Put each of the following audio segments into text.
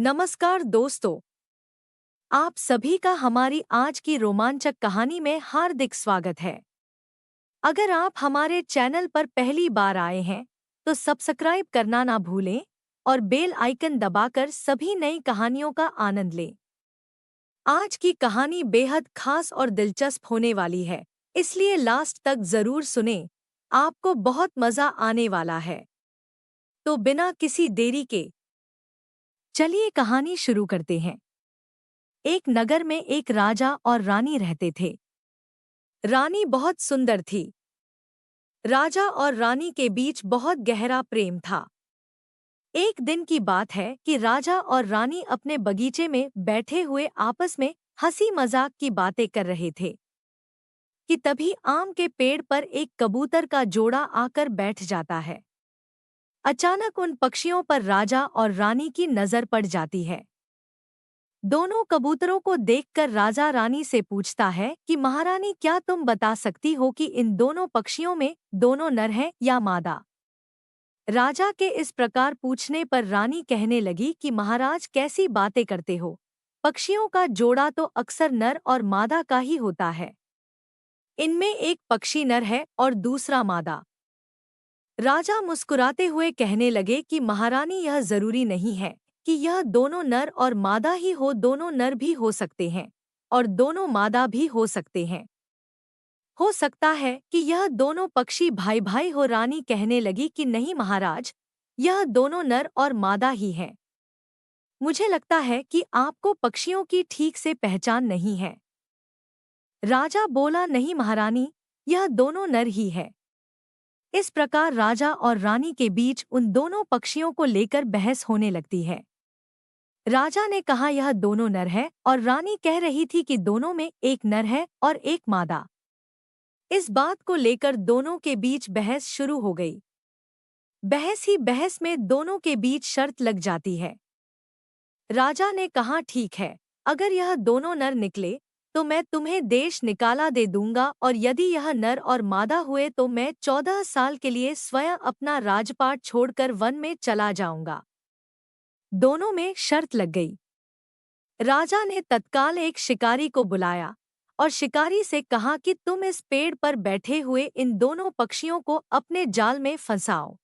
नमस्कार दोस्तों, आप सभी का हमारी आज की रोमांचक कहानी में हार्दिक स्वागत है। अगर आप हमारे चैनल पर पहली बार आए हैं, तो सब्सक्राइब करना ना भूलें और बेल आइकन दबाकर सभी नई कहानियों का आनंद लें। आज की कहानी बेहद खास और दिलचस्प होने वाली है, इसलिए लास्ट तक जरूर सुनें, आपको बहुत मजा आने वाला है। तो बिना किसी देरी के चलिए कहानी शुरू करते हैं। एक नगर में एक राजा और रानी रहते थे। रानी बहुत सुंदर थी। राजा और रानी के बीच बहुत गहरा प्रेम था। एक दिन की बात है कि राजा और रानी अपने बगीचे में बैठे हुए आपस में हंसी मजाक की बातें कर रहे थे कि तभी आम के पेड़ पर एक कबूतर का जोड़ा आकर बैठ जाता है। अचानक उन पक्षियों पर राजा और रानी की नजर पड़ जाती है। दोनों कबूतरों को देखकर राजा रानी से पूछता है कि महारानी, क्या तुम बता सकती हो कि इन दोनों पक्षियों में दोनों नर हैं या मादा? राजा के इस प्रकार पूछने पर रानी कहने लगी कि महाराज, कैसी बातें करते हो? पक्षियों का जोड़ा तो अक्सर नर और मादा का ही होता है। इनमें एक पक्षी नर है और दूसरा मादा। राजा मुस्कुराते हुए कहने लगे कि महारानी, यह जरूरी नहीं है कि यह दोनों नर और मादा ही हो। दोनों नर भी हो सकते हैं और दोनों मादा भी हो सकते हैं। हो सकता है कि यह दोनों पक्षी भाई भाई हो। रानी कहने लगी कि नहीं महाराज, यह दोनों नर और मादा ही हैं। मुझे लगता है कि आपको पक्षियों की ठीक से पहचान नहीं है। राजा बोला, नहीं महारानी, यह दोनों नर ही है। इस प्रकार राजा और रानी के बीच उन दोनों पक्षियों को लेकर बहस होने लगती है। राजा ने कहा यह दोनों नर है और रानी कह रही थी कि दोनों में एक नर है और एक मादा। इस बात को लेकर दोनों के बीच बहस शुरू हो गई। बहस ही बहस में दोनों के बीच शर्त लग जाती है। राजा ने कहा ठीक है, अगर यह दोनों नर निकले तो मैं तुम्हें देश निकाला दे दूंगा, और यदि यह नर और मादा हुए तो मैं 14 साल के लिए स्वयं अपना राजपाट छोड़कर वन में चला जाऊंगा। दोनों में शर्त लग गई। राजा ने तत्काल एक शिकारी को बुलाया और शिकारी से कहा कि तुम इस पेड़ पर बैठे हुए इन दोनों पक्षियों को अपने जाल में फंसाओ।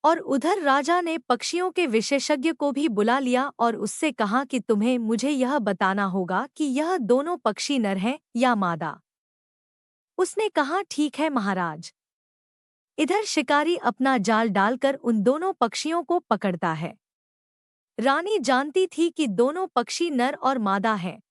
और उधर राजा ने पक्षियों के विशेषज्ञ को भी बुला लिया और उससे कहा कि तुम्हें मुझे यह बताना होगा कि यह दोनों पक्षी नर हैं या मादा। उसने कहा ठीक है महाराज। इधर शिकारी अपना जाल डालकर उन दोनों पक्षियों को पकड़ता है। रानी जानती थी कि दोनों पक्षी नर और मादा हैं।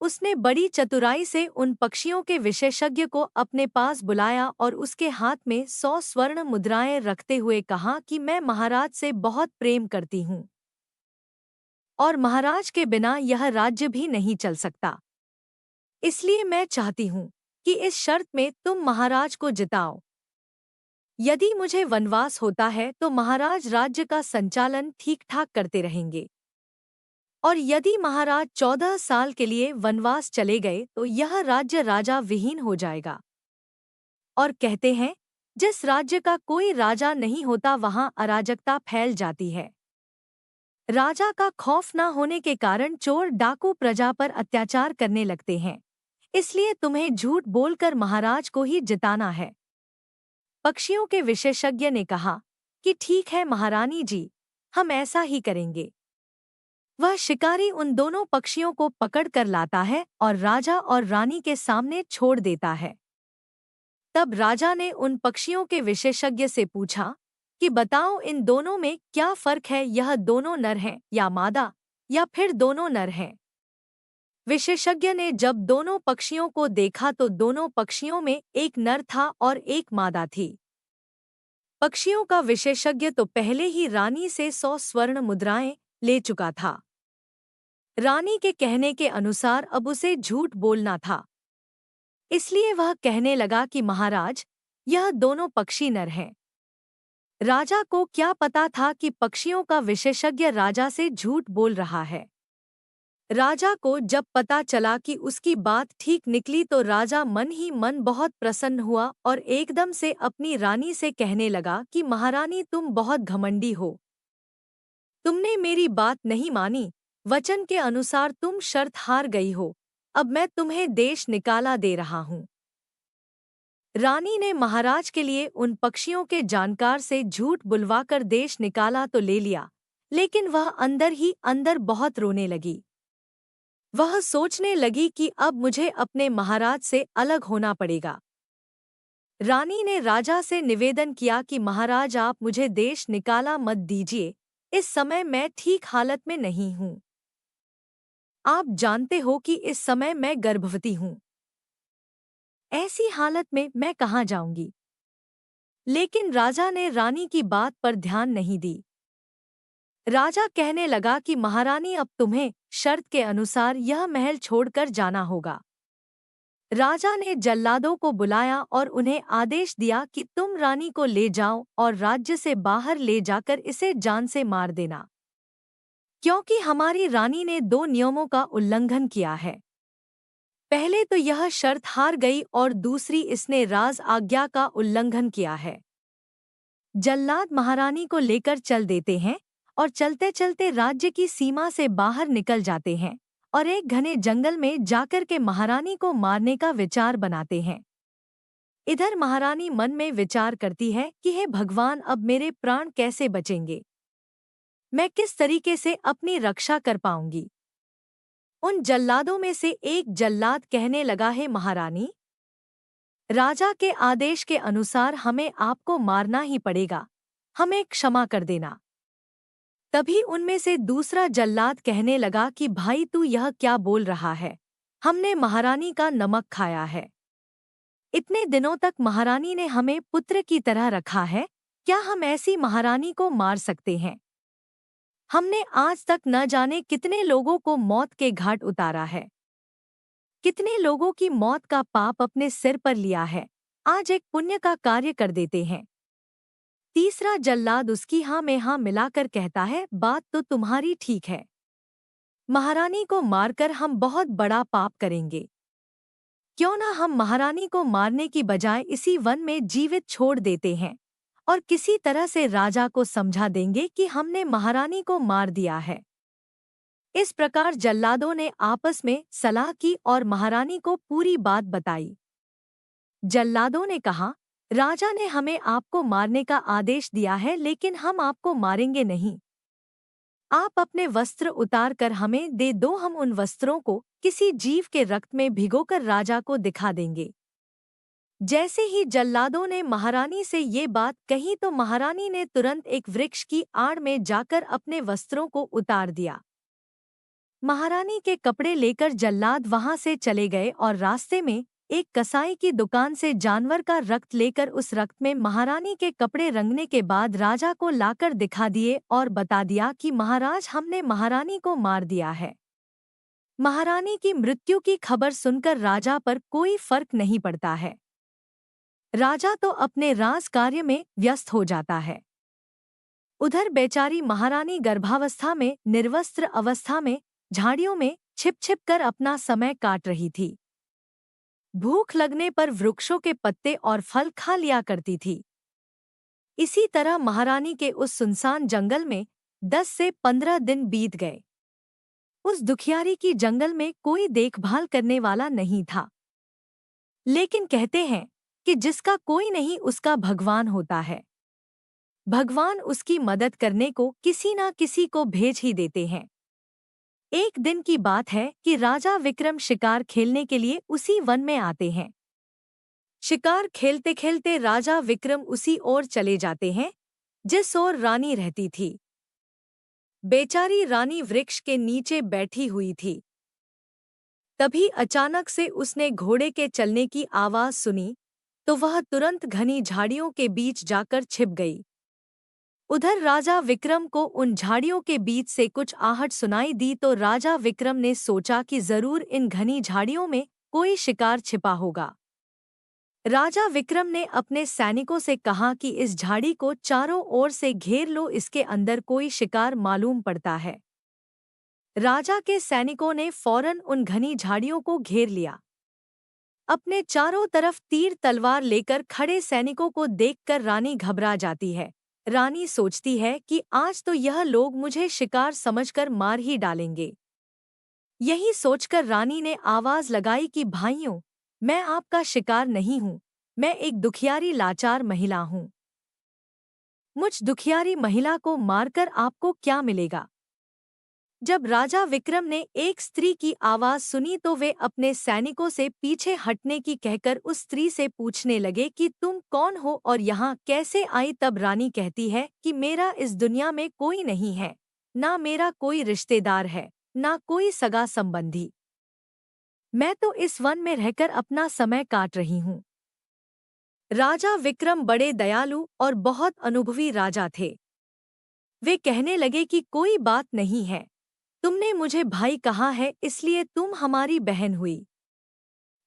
उसने बड़ी चतुराई से उन पक्षियों के विशेषज्ञ को अपने पास बुलाया और उसके हाथ में 100 स्वर्ण मुद्राएं रखते हुए कहा कि मैं महाराज से बहुत प्रेम करती हूँ और महाराज के बिना यह राज्य भी नहीं चल सकता। इसलिए मैं चाहती हूँ कि इस शर्त में तुम महाराज को जिताओ। यदि मुझे वनवास होता है तो महाराज राज्य का संचालन ठीक ठाक करते रहेंगे, और यदि महाराज 14 साल के लिए वनवास चले गए तो यह राज्य राजा विहीन हो जाएगा। और कहते हैं, जिस राज्य का कोई राजा नहीं होता वहां अराजकता फैल जाती है। राजा का खौफ न होने के कारण चोर डाकू प्रजा पर अत्याचार करने लगते हैं। इसलिए तुम्हें झूठ बोलकर महाराज को ही जिताना है। पक्षियों के विशेषज्ञ ने कहा कि ठीक है महारानी जी, हम ऐसा ही करेंगे। वह शिकारी उन दोनों पक्षियों को पकड़ कर लाता है और राजा और रानी के सामने छोड़ देता है। तब राजा ने उन पक्षियों के विशेषज्ञ से पूछा कि बताओ, इन दोनों में क्या फर्क है? यह दोनों नर हैं या मादा, या फिर दोनों नर हैं? विशेषज्ञ ने जब दोनों पक्षियों को देखा तो दोनों पक्षियों में एक नर था और एक मादा थी। पक्षियों का विशेषज्ञ तो पहले ही रानी से 100 स्वर्ण मुद्राएं ले चुका था। रानी के कहने के अनुसार अब उसे झूठ बोलना था। इसलिए वह कहने लगा कि महाराज, यह दोनों पक्षी नर हैं। राजा को क्या पता था कि पक्षियों का विशेषज्ञ राजा से झूठ बोल रहा है। राजा को जब पता चला कि उसकी बात ठीक निकली तो राजा मन ही मन बहुत प्रसन्न हुआ और एकदम से अपनी रानी से कहने लगा कि महारानी, तुम बहुत घमंडी हो। तुमने मेरी बात नहीं मानी, वचन के अनुसार तुम शर्त हार गई हो। अब मैं तुम्हें देश निकाला दे रहा हूँ। रानी ने महाराज के लिए उन पक्षियों के जानकार से झूठ बुलवाकर देश निकाला तो ले लिया, लेकिन वह अंदर ही अंदर बहुत रोने लगी। वह सोचने लगी कि अब मुझे अपने महाराज से अलग होना पड़ेगा। रानी ने राजा से निवेदन किया कि महाराज, आप मुझे देश निकाला मत दीजिए, इस समय मैं ठीक हालत में नहीं हूँ। आप जानते हो कि इस समय मैं गर्भवती हूँ। ऐसी हालत में मैं कहाँ जाऊंगी? लेकिन राजा ने रानी की बात पर ध्यान नहीं दी। राजा कहने लगा कि महारानी, अब तुम्हें शर्त के अनुसार यह महल छोड़कर जाना होगा। राजा ने जल्लादों को बुलाया और उन्हें आदेश दिया कि तुम रानी को ले जाओ और राज्य से बाहर ले जाकर इसे जान से मार देना, क्योंकि हमारी रानी ने दो नियमों का उल्लंघन किया है। पहले तो यह शर्त हार गई और दूसरी इसने राज आज्ञा का उल्लंघन किया है। जल्लाद महारानी को लेकर चल देते हैं और चलते चलते राज्य की सीमा से बाहर निकल जाते हैं और एक घने जंगल में जाकर के महारानी को मारने का विचार बनाते हैं। इधर महारानी मन में विचार करती है कि हे भगवान, अब मेरे प्राण कैसे बचेंगे? मैं किस तरीके से अपनी रक्षा कर पाऊंगी? उन जल्लादों में से एक जल्लाद कहने लगा, है महारानी, राजा के आदेश के अनुसार हमें आपको मारना ही पड़ेगा, हमें क्षमा कर देना। तभी उनमें से दूसरा जल्लाद कहने लगा कि भाई, तू यह क्या बोल रहा है? हमने महारानी का नमक खाया है। इतने दिनों तक महारानी ने हमें पुत्र की तरह रखा है, क्या हम ऐसी महारानी को मार सकते हैं? हमने आज तक न जाने कितने लोगों को मौत के घाट उतारा है, कितने लोगों की मौत का पाप अपने सिर पर लिया है। आज एक पुण्य का कार्य कर देते हैं। तीसरा जल्लाद उसकी हाँ में हाँ मिलाकर कहता है, बात तो तुम्हारी ठीक है, महारानी को मारकर हम बहुत बड़ा पाप करेंगे। क्यों ना हम महारानी को मारने की बजाय इसी वन में जीवित छोड़ देते हैं और किसी तरह से राजा को समझा देंगे कि हमने महारानी को मार दिया है। इस प्रकार जल्लादों ने आपस में सलाह की और महारानी को पूरी बात बताई। जल्लादों ने कहा, राजा ने हमें आपको मारने का आदेश दिया है, लेकिन हम आपको मारेंगे नहीं। आप अपने वस्त्र उतार कर हमें दे दो, हम उन वस्त्रों को किसी जीव के रक्त में भिगोकर राजा को दिखा देंगे। जैसे ही जल्लादों ने महारानी से ये बात कही तो महारानी ने तुरंत एक वृक्ष की आड़ में जाकर अपने वस्त्रों को उतार दिया। महारानी के कपड़े लेकर जल्लाद वहां से चले गए और रास्ते में एक कसाई की दुकान से जानवर का रक्त लेकर उस रक्त में महारानी के कपड़े रंगने के बाद राजा को लाकर दिखा दिए और बता दिया कि महाराज, हमने महारानी को मार दिया है। महारानी की मृत्यु की खबर सुनकर राजा पर कोई फर्क नहीं पड़ता है। राजा तो अपने राज कार्य में व्यस्त हो जाता है। उधर बेचारी महारानी गर्भावस्था में निर्वस्त्र अवस्था में झाड़ियों में छिप छिप कर अपना समय काट रही थी। भूख लगने पर वृक्षों के पत्ते और फल खा लिया करती थी। इसी तरह महारानी के उस सुनसान जंगल में 10 से 15 दिन बीत गए। उस दुखियारी की जंगल में कोई देखभाल करने वाला नहीं था। लेकिन कहते हैं कि जिसका कोई नहीं उसका भगवान होता है। भगवान उसकी मदद करने को किसी ना किसी को भेज ही देते हैं। एक दिन की बात है कि राजा विक्रम शिकार खेलने के लिए उसी वन में आते हैं। शिकार खेलते खेलते राजा विक्रम उसी ओर चले जाते हैं जिस ओर रानी रहती थी। बेचारी रानी वृक्ष के नीचे बैठी हुई थी। तभी अचानक से उसने घोड़े के चलने की आवाज सुनी तो वह तुरंत घनी झाड़ियों के बीच जाकर छिप गई। उधर राजा विक्रम को उन झाड़ियों के बीच से कुछ आहट सुनाई दी तो राजा विक्रम ने सोचा कि जरूर इन घनी झाड़ियों में कोई शिकार छिपा होगा। राजा विक्रम ने अपने सैनिकों से कहा कि इस झाड़ी को चारों ओर से घेर लो, इसके अंदर कोई शिकार मालूम पड़ता है। राजा के सैनिकों ने फौरन उन घनी झाड़ियों को घेर लिया। अपने चारों तरफ तीर तलवार लेकर खड़े सैनिकों को देखकर रानी घबरा जाती है। रानी सोचती है कि आज तो यह लोग मुझे शिकार समझकर मार ही डालेंगे। यही सोचकर रानी ने आवाज लगाई कि भाइयों, मैं आपका शिकार नहीं हूँ, मैं एक दुखियारी लाचार महिला हूँ। मुझ दुखियारी महिला को मारकर आपको क्या मिलेगा? जब राजा विक्रम ने एक स्त्री की आवाज सुनी तो वे अपने सैनिकों से पीछे हटने की कहकर उस स्त्री से पूछने लगे कि तुम कौन हो और यहाँ कैसे आई। तब रानी कहती है कि मेरा इस दुनिया में कोई नहीं है, ना मेरा कोई रिश्तेदार है, ना कोई सगा संबंधी। मैं तो इस वन में रहकर अपना समय काट रही हूँ। राजा विक्रम बड़े दयालु और बहुत अनुभवी राजा थे। वे कहने लगे कि कोई बात नहीं है, तुमने मुझे भाई कहा है इसलिए तुम हमारी बहन हुई।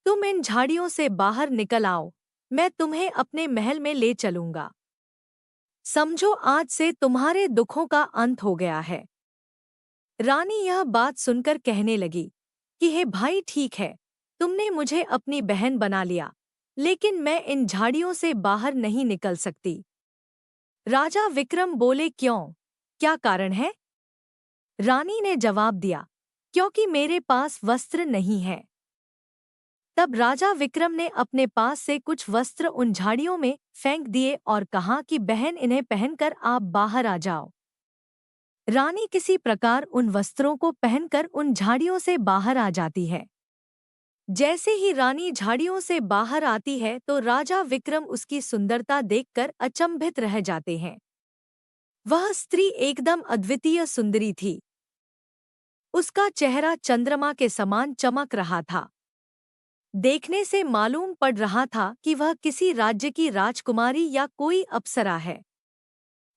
तुम इन झाड़ियों से बाहर निकल आओ, मैं तुम्हें अपने महल में ले चलूंगा। समझो आज से तुम्हारे दुखों का अंत हो गया है। रानी यह बात सुनकर कहने लगी कि हे भाई, ठीक है, तुमने मुझे अपनी बहन बना लिया, लेकिन मैं इन झाड़ियों से बाहर नहीं निकल सकती। राजा विक्रम बोले, क्यों, क्या कारण है? रानी ने जवाब दिया, क्योंकि मेरे पास वस्त्र नहीं है। तब राजा विक्रम ने अपने पास से कुछ वस्त्र उन झाड़ियों में फेंक दिए और कहा कि बहन, इन्हें पहनकर आप बाहर आ जाओ। रानी किसी प्रकार उन वस्त्रों को पहनकर उन झाड़ियों से बाहर आ जाती है। जैसे ही रानी झाड़ियों से बाहर आती है तो राजा विक्रम उसकी सुंदरता देखकर अचंभित रह जाते हैं। वह स्त्री एकदम अद्वितीय सुंदरी थी। उसका चेहरा चंद्रमा के समान चमक रहा था। देखने से मालूम पड़ रहा था कि वह किसी राज्य की राजकुमारी या कोई अप्सरा है।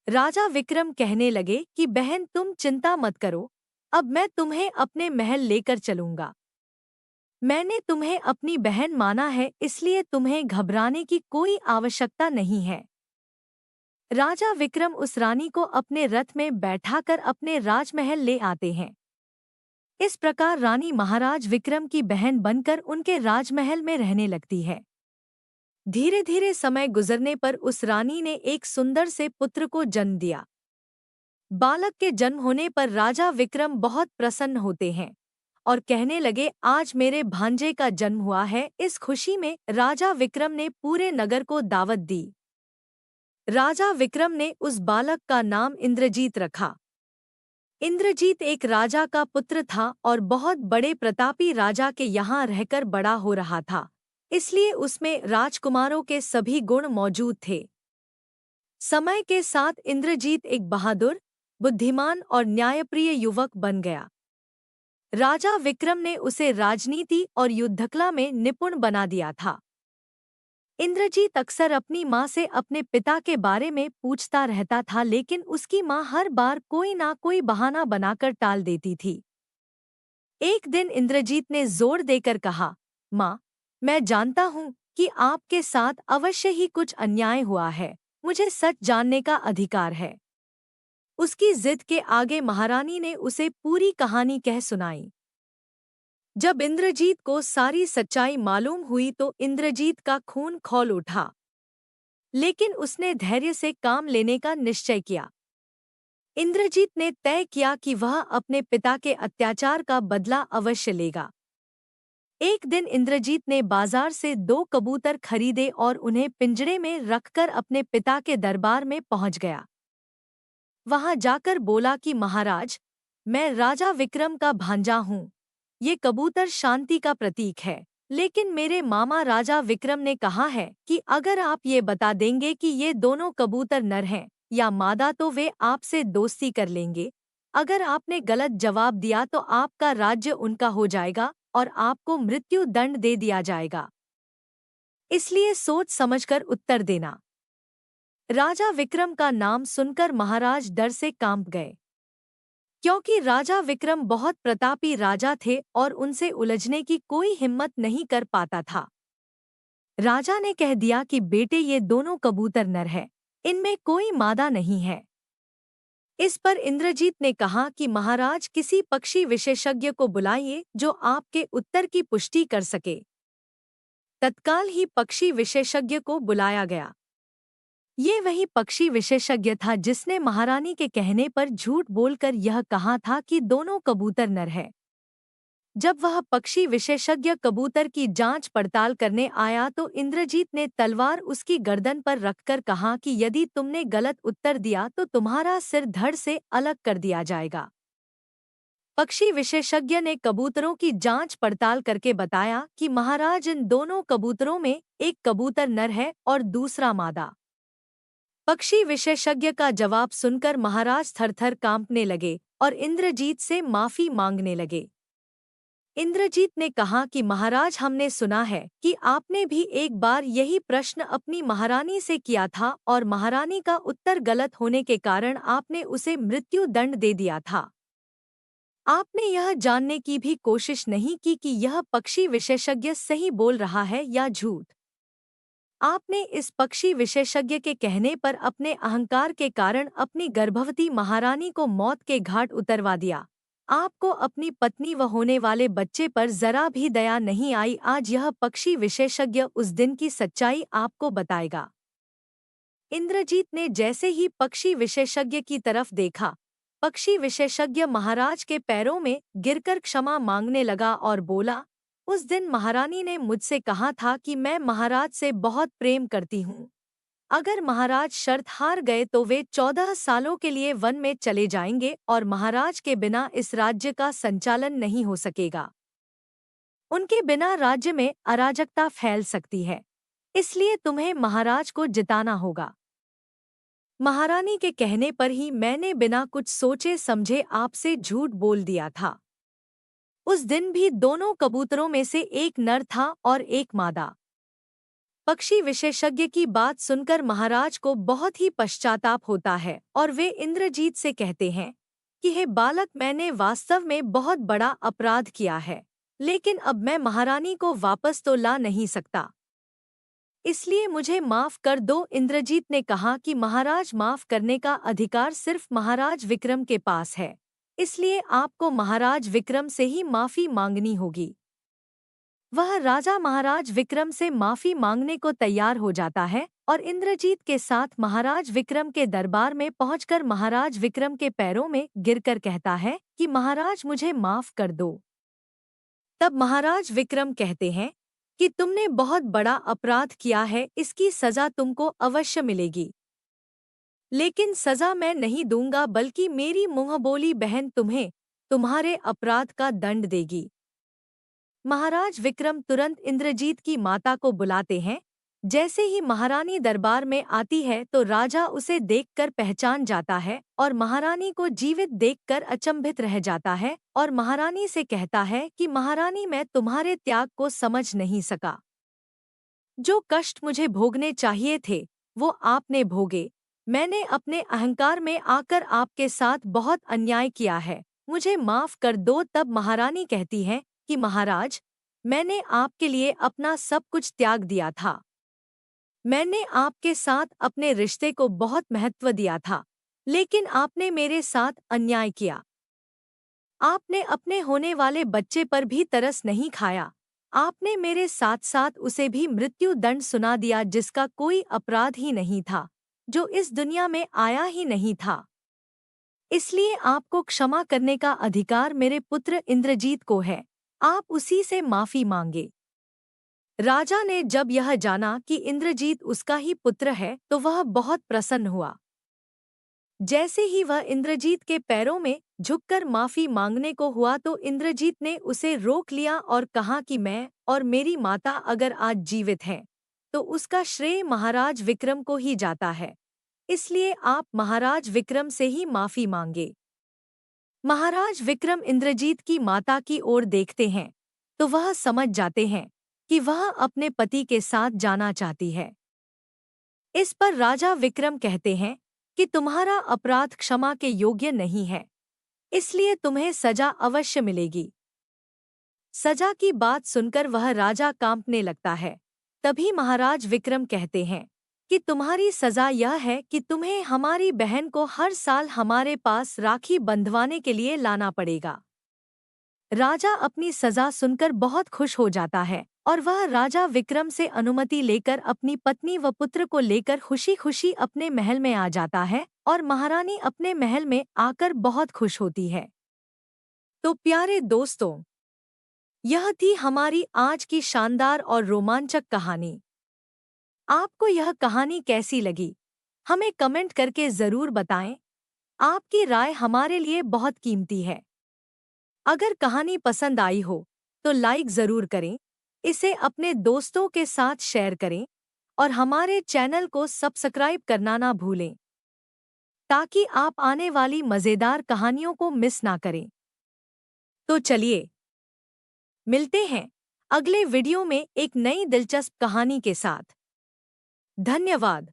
राजा विक्रम कहने लगे कि बहन, तुम चिंता मत करो, अब मैं तुम्हें अपने महल लेकर चलूंगा। मैंने तुम्हें अपनी बहन माना है, इसलिए तुम्हें घबराने की कोई आवश्यकता नहीं है। राजा विक्रम उस रानी को अपने रथ में बैठाकर अपने राजमहल ले आते हैं। इस प्रकार रानी महाराज विक्रम की बहन बनकर उनके राजमहल में रहने लगती है। धीरे धीरे समय गुजरने पर उस रानी ने एक सुंदर से पुत्र को जन्म दिया। बालक के जन्म होने पर राजा विक्रम बहुत प्रसन्न होते हैं और कहने लगे, आज मेरे भांजे का जन्म हुआ है। इस खुशी में राजा विक्रम ने पूरे नगर को दावत दी। राजा विक्रम ने उस बालक का नाम इंद्रजीत रखा। इंद्रजीत एक राजा का पुत्र था और बहुत बड़े प्रतापी राजा के यहाँ रहकर बड़ा हो रहा था, इसलिए उसमें राजकुमारों के सभी गुण मौजूद थे। समय के साथ इंद्रजीत एक बहादुर, बुद्धिमान और न्यायप्रिय युवक बन गया। राजा विक्रम ने उसे राजनीति और युद्धकला में निपुण बना दिया था। इंद्रजीत अक्सर अपनी माँ से अपने पिता के बारे में पूछता रहता था, लेकिन उसकी माँ हर बार कोई ना कोई बहाना बनाकर टाल देती थी। एक दिन इंद्रजीत ने जोर देकर कहा, माँ, मैं जानता हूँ कि आपके साथ अवश्य ही कुछ अन्याय हुआ है, मुझे सच जानने का अधिकार है। उसकी जिद के आगे महारानी ने उसे पूरी कहानी कह सुनाई। जब इंद्रजीत को सारी सच्चाई मालूम हुई तो इंद्रजीत का खून खौल उठा, लेकिन उसने धैर्य से काम लेने का निश्चय किया। इंद्रजीत ने तय किया कि वह अपने पिता के अत्याचार का बदला अवश्य लेगा। एक दिन इंद्रजीत ने बाजार से 2 कबूतर खरीदे और उन्हें पिंजरे में रखकर अपने पिता के दरबार में पहुंच गया। वहां जाकर बोला कि महाराज, मैं राजा विक्रम का भांजा हूँ। ये कबूतर शांति का प्रतीक है, लेकिन मेरे मामा राजा विक्रम ने कहा है कि अगर आप ये बता देंगे कि ये दोनों कबूतर नर हैं या मादा तो वे आपसे दोस्ती कर लेंगे। अगर आपने गलत जवाब दिया तो आपका राज्य उनका हो जाएगा और आपको मृत्यु दंड दे दिया जाएगा। इसलिए सोच समझकर उत्तर देना। राजा विक्रम का नाम सुनकर महाराज डर से कांप गए, क्योंकि राजा विक्रम बहुत प्रतापी राजा थे और उनसे उलझने की कोई हिम्मत नहीं कर पाता था। राजा ने कह दिया कि बेटे, ये दोनों कबूतर नर हैं, इनमें कोई मादा नहीं है। इस पर इंद्रजीत ने कहा कि महाराज, किसी पक्षी विशेषज्ञ को बुलाइए जो आपके उत्तर की पुष्टि कर सके। तत्काल ही पक्षी विशेषज्ञ को बुलाया गया। ये वही पक्षी विशेषज्ञ था जिसने महारानी के कहने पर झूठ बोलकर यह कहा था कि दोनों कबूतर नर हैं। जब वह पक्षी विशेषज्ञ कबूतर की जांच पड़ताल करने आया तो इंद्रजीत ने तलवार उसकी गर्दन पर रखकर कहा कि यदि तुमने गलत उत्तर दिया तो तुम्हारा सिर धड़ से अलग कर दिया जाएगा। पक्षी विशेषज्ञ ने कबूतरों की जांच पड़ताल करके बताया कि महाराज, इन दोनों कबूतरों में एक कबूतर नर है और दूसरा मादा। पक्षी विशेषज्ञ का जवाब सुनकर महाराज थरथर कांपने लगे और इंद्रजीत से माफी मांगने लगे। इंद्रजीत ने कहा कि महाराज, हमने सुना है कि आपने भी एक बार यही प्रश्न अपनी महारानी से किया था और महारानी का उत्तर गलत होने के कारण आपने उसे मृत्यु दंड दे दिया था। आपने यह जानने की भी कोशिश नहीं की कि यह पक्षी विशेषज्ञ सही बोल रहा है या झूठ। आपने इस पक्षी विशेषज्ञ के कहने पर अपने अहंकार के कारण अपनी गर्भवती महारानी को मौत के घाट उतरवा दिया। आपको अपनी पत्नी व होने वाले बच्चे पर जरा भी दया नहीं आई। आज यह पक्षी विशेषज्ञ उस दिन की सच्चाई आपको बताएगा। इंद्रजीत ने जैसे ही पक्षी विशेषज्ञ की तरफ देखा, पक्षी विशेषज्ञ महाराज के पैरों में गिरकर क्षमा मांगने लगा और बोला, उस दिन महारानी ने मुझसे कहा था कि मैं महाराज से बहुत प्रेम करती हूँ। अगर महाराज शर्त हार गए तो वे 14 सालों के लिए वन में चले जाएंगे और महाराज के बिना इस राज्य का संचालन नहीं हो सकेगा। उनके बिना राज्य में अराजकता फैल सकती है, इसलिए तुम्हें महाराज को जिताना होगा। महारानी के कहने पर ही मैंने बिना कुछ सोचे समझे आपसे झूठ बोल दिया था। उस दिन भी दोनों कबूतरों में से एक नर था और एक मादा। पक्षी विशेषज्ञ की बात सुनकर महाराज को बहुत ही पश्चाताप होता है और वे इंद्रजीत से कहते हैं कि हे बालक, मैंने वास्तव में बहुत बड़ा अपराध किया है, लेकिन अब मैं महारानी को वापस तो ला नहीं सकता, इसलिए मुझे माफ कर दो। इंद्रजीत ने कहा कि महाराज, माफ करने का अधिकार सिर्फ महाराज विक्रम के पास है, इसलिए आपको महाराज विक्रम से ही माफी मांगनी होगी। वह राजा महाराज विक्रम से माफी मांगने को तैयार हो जाता है और इंद्रजीत के साथ महाराज विक्रम के दरबार में पहुंचकर महाराज विक्रम के पैरों में गिरकर कहता है कि महाराज, मुझे माफ कर दो। तब महाराज विक्रम कहते हैं कि तुमने बहुत बड़ा अपराध किया है, इसकी सजा तुमको अवश्य मिलेगी, लेकिन सजा मैं नहीं दूंगा, बल्कि मेरी मुंहबोली बहन तुम्हें तुम्हारे अपराध का दंड देगी। महाराज विक्रम तुरंत इंद्रजीत की माता को बुलाते हैं। जैसे ही महारानी दरबार में आती है तो राजा उसे देखकर पहचान जाता है और महारानी को जीवित देखकर अचंभित रह जाता है और महारानी से कहता है कि महारानी, मैं तुम्हारे त्याग को समझ नहीं सका। जो कष्ट मुझे भोगने चाहिए थे वो आपने भोगे। मैंने अपने अहंकार में आकर आपके साथ बहुत अन्याय किया है, मुझे माफ कर दो। तब महारानी कहती है कि महाराज, मैंने आपके लिए अपना सब कुछ त्याग दिया था। मैंने आपके साथ अपने रिश्ते को बहुत महत्व दिया था, लेकिन आपने मेरे साथ अन्याय किया। आपने अपने होने वाले बच्चे पर भी तरस नहीं खाया। आपने मेरे साथ साथ उसे भी मृत्यु दंड सुना दिया जिसका कोई अपराध ही नहीं था, जो इस दुनिया में आया ही नहीं था। इसलिए आपको क्षमा करने का अधिकार मेरे पुत्र इंद्रजीत को है, आप उसी से माफी मांगे। राजा ने जब यह जाना कि इंद्रजीत उसका ही पुत्र है तो वह बहुत प्रसन्न हुआ। जैसे ही वह इंद्रजीत के पैरों में झुककर माफी मांगने को हुआ तो इंद्रजीत ने उसे रोक लिया और कहा कि मैं और मेरी माता अगर आज जीवित हैं तो उसका श्रेय महाराज विक्रम को ही जाता है, इसलिए आप महाराज विक्रम से ही माफी मांगे। महाराज विक्रम इंद्रजीत की माता की ओर देखते हैं तो वह समझ जाते हैं कि वह अपने पति के साथ जाना चाहती है। इस पर राजा विक्रम कहते हैं कि तुम्हारा अपराध क्षमा के योग्य नहीं है, इसलिए तुम्हें सजा अवश्य मिलेगी। सजा की बात सुनकर वह राजा कांपने लगता है। तभी महाराज विक्रम कहते हैं कि तुम्हारी सजा यह है कि तुम्हें हमारी बहन को हर साल हमारे पास राखी बंधवाने के लिए लाना पड़ेगा। राजा अपनी सजा सुनकर बहुत खुश हो जाता है और वह राजा विक्रम से अनुमति लेकर अपनी पत्नी व पुत्र को लेकर खुशी खुशी अपने महल में आ जाता है और महारानी अपने महल में आकर बहुत खुश होती है। तो प्यारे दोस्तों, यह थी हमारी आज की शानदार और रोमांचक कहानी। आपको यह कहानी कैसी लगी? हमें कमेंट करके ज़रूर बताएं। आपकी राय हमारे लिए बहुत कीमती है। अगर कहानी पसंद आई हो तो लाइक ज़रूर करें, इसे अपने दोस्तों के साथ शेयर करें और हमारे चैनल को सब्सक्राइब करना ना भूलें ताकि आप आने वाली मज़ेदार कहानियों को मिस ना करें। तो चलिए मिलते हैं अगले वीडियो में एक नई दिलचस्प कहानी के साथ। धन्यवाद।